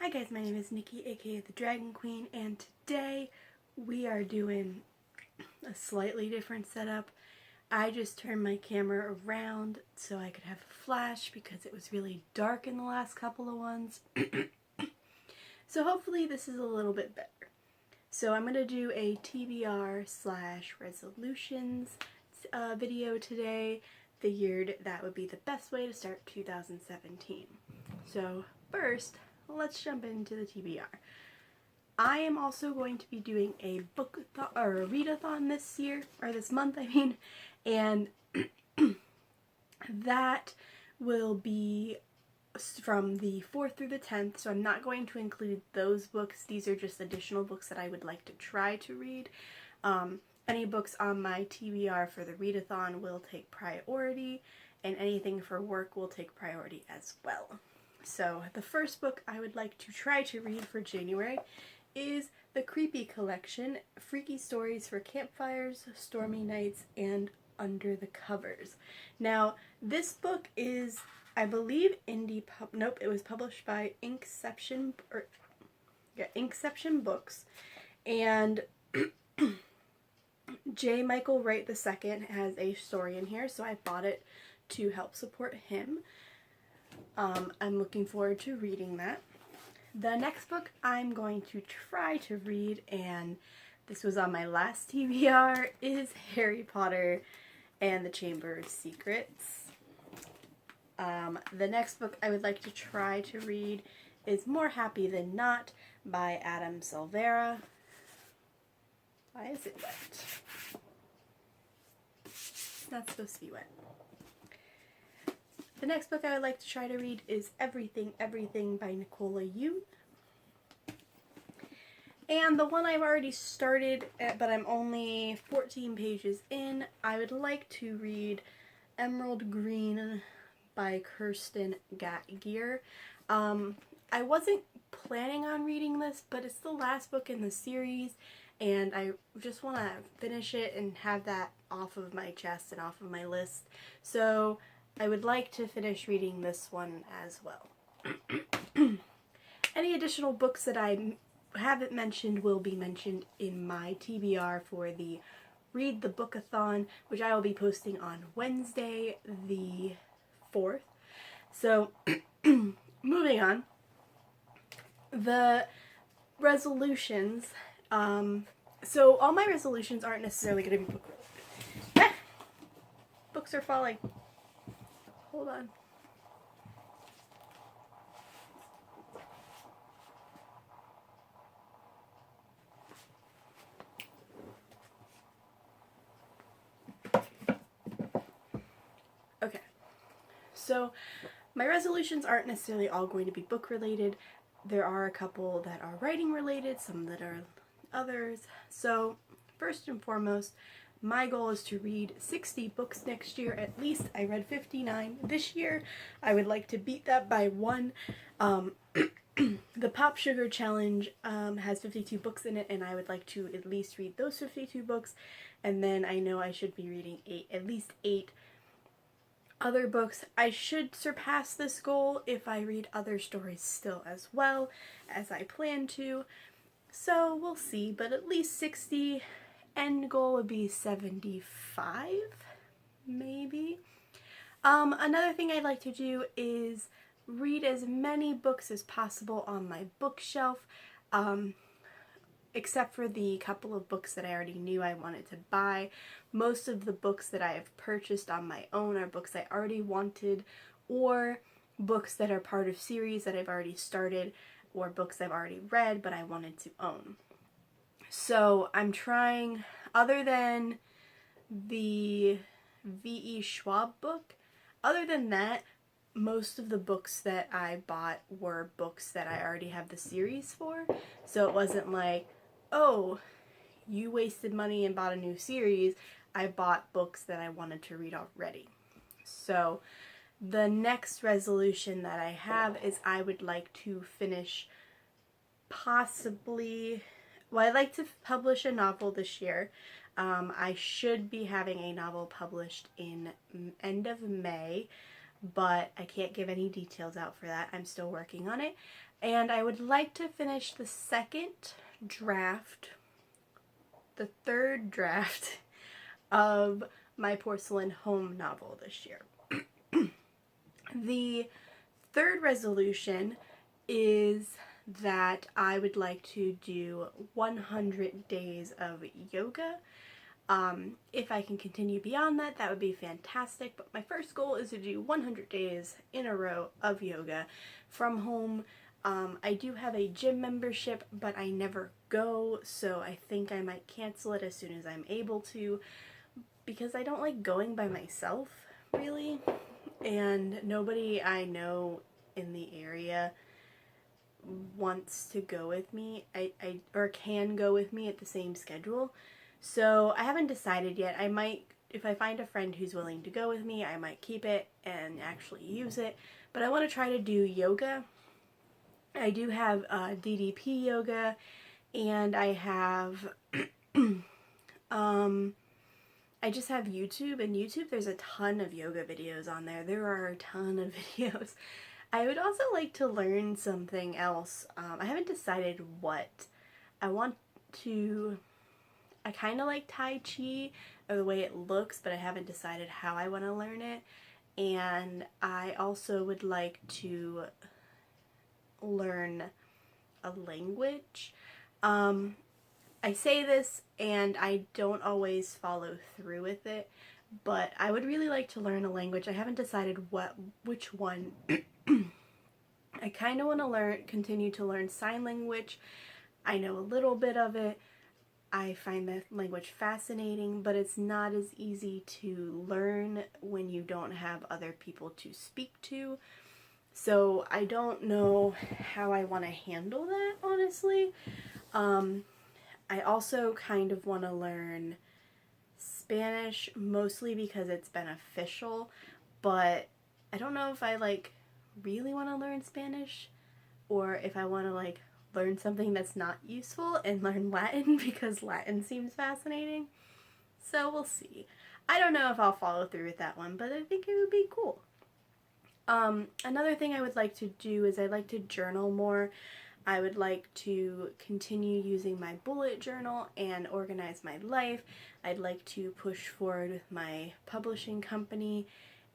Hi guys, my name is Nikki, aka the Dragon Queen, and today we are doing a slightly different setup. I just turned my camera around so I could have a flash because it was really dark in the last couple of ones. So hopefully this is a little bit better. So I'm going to do a TBR / resolutions video today. Figured that would be the best way to start 2017. So first, let's jump into the TBR. I am also going to be doing a readathon this month, and that will be from the 4th through the 10th, so I'm not going to include those books. These are just additional books that I would like to try to read. Any books on my TBR for the readathon will take priority, and anything for work will take priority as well. So the first book I would like to try to read for January is the Creepy Collection, Freaky Stories for Campfires, Stormy Nights, and Under the Covers. Now, this book is, I believe, it was published by Inkception Books, and J. Michael Wright II has a story in here, so I bought it to help support him. I'm looking forward to reading that. The next book I'm going to try to read, and this was on my last TBR, is Harry Potter and the Chamber of Secrets. The next book I would like to try to read is More Happy Than Not by Adam Silvera. Why is it wet? It's not supposed to be wet. The next book I would like to try to read is Everything, Everything by Nicola Yoon. And the one I've already started, but I'm only 14 pages in, I would like to read Emerald Green by Kirsten Geer. I wasn't planning on reading this, but it's the last book in the series, and I just want to finish it and have that off of my chest and off of my list. So I would like to finish reading this one as well. Any additional books that I haven't mentioned will be mentioned in my TBR for the Read the Bookathon, which I will be posting on Wednesday the 4th. So, moving on. The resolutions. So all my resolutions aren't necessarily going to be book related. Books are falling. Hold on. Okay. So my resolutions aren't necessarily all going to be book related. There are a couple that are writing related, some that are others. So first and foremost, my goal is to read 60 books next year at least. I read 59 this year. I would like to beat that by 1. The Pop Sugar Challenge has 52 books in it, and I would like to at least read those 52 books. And then I know I should be reading at least 8 other books. I should surpass this goal if I read other stories still as well, as I plan to. So we'll see, but at least 60. End goal would be 75, maybe. Another thing I'd like to do is read as many books as possible on my bookshelf, except for the couple of books that I already knew I wanted to buy. Most of the books that I have purchased on my own are books I already wanted, or books that are part of series that I've already started, or books I've already read but I wanted to own. So I'm trying, other than the V.E. Schwab book, other than that, most of the books that I bought were books that I already have the series for. So it wasn't like, oh, you wasted money and bought a new series. I bought books that I wanted to read already. So the next resolution that I have is I would like to finish I'd like to publish a novel this year. I should be having a novel published in end of May, but I can't give any details out for that. I'm still working on it. And I would like to finish the third draft of my porcelain home novel this year. The third resolution is that I would like to do 100 days of yoga. If I can continue beyond that, that would be fantastic. But my first goal is to do 100 days in a row of yoga from home. I do have a gym membership, but I never go, so I think I might cancel it as soon as I'm able to, because I don't like going by myself, really. And nobody I know in the area wants to go with me, or can go with me at the same schedule. So I haven't decided yet. I might, if I find a friend who's willing to go with me, I might keep it and actually use it. But I want to try to do yoga. I do have DDP yoga, and I have I just have YouTube, and YouTube, there's a ton of yoga videos on there. There are a ton of videos. I would also like to learn something else. I haven't decided what. I kind of like Tai Chi, or the way it looks, but I haven't decided how I want to learn it. And I also would like to learn a language. I say this and I don't always follow through with it, but I would really like to learn a language. I haven't decided which one. I kind of want to continue to learn sign language. I know a little bit of it. I find that language fascinating, but it's not as easy to learn when you don't have other people to speak to. So I don't know how I want to handle that, honestly. I also kind of want to learn Spanish, mostly because it's beneficial, but I don't know if I really want to learn Spanish, or if I want to learn something that's not useful and learn Latin, because Latin seems fascinating. So we'll see. I don't know if I'll follow through with that one, but I think it would be cool. Another thing I would like to do is I'd like to journal more. I would like to continue using my bullet journal and organize my life. I'd like to push forward with my publishing company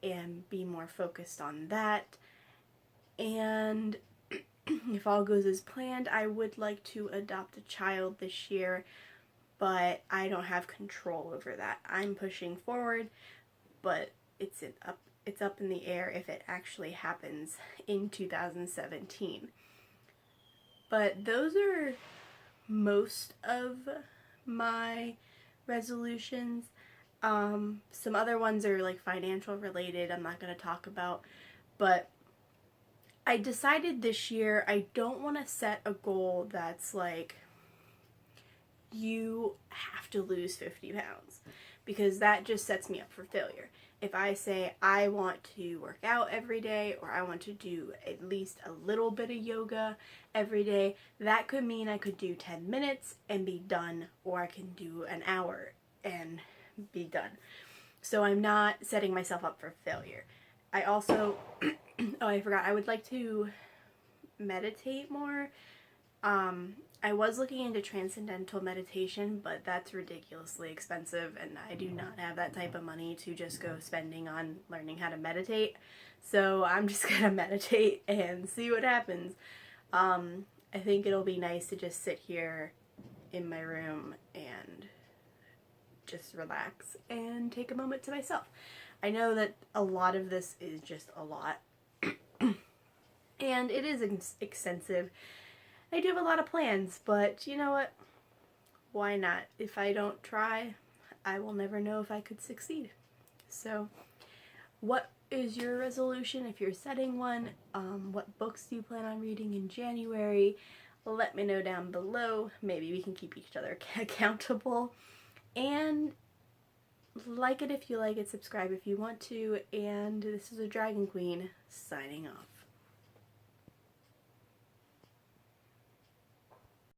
and be more focused on that. And if all goes as planned, I would like to adopt a child this year, but I don't have control over that. I'm pushing forward, but it's up in the air if it actually happens in 2017. But those are most of my resolutions. Some other ones are financial related, I'm not going to talk about, but I decided this year I don't want to set a goal that's you have to lose 50 pounds, because that just sets me up for failure. If I say I want to work out every day, or I want to do at least a little bit of yoga every day, that could mean I could do 10 minutes and be done, or I can do an hour and be done. So I'm not setting myself up for failure. I also, oh, I forgot, I would like to meditate more. I was looking into transcendental meditation, but that's ridiculously expensive, and I do not have that type of money to just go spending on learning how to meditate. So I'm just gonna meditate and see what happens. I think it'll be nice to just sit here in my room and just relax and take a moment to myself. I know that a lot of this is just a lot, and it is extensive. I do have a lot of plans, but you know what? Why not? If I don't try, I will never know if I could succeed. So, what is your resolution if you're setting one? What books do you plan on reading in January? Let me know down below. Maybe we can keep each other accountable. And like it if you like it, subscribe if you want to. And this is a Dragon Queen signing off.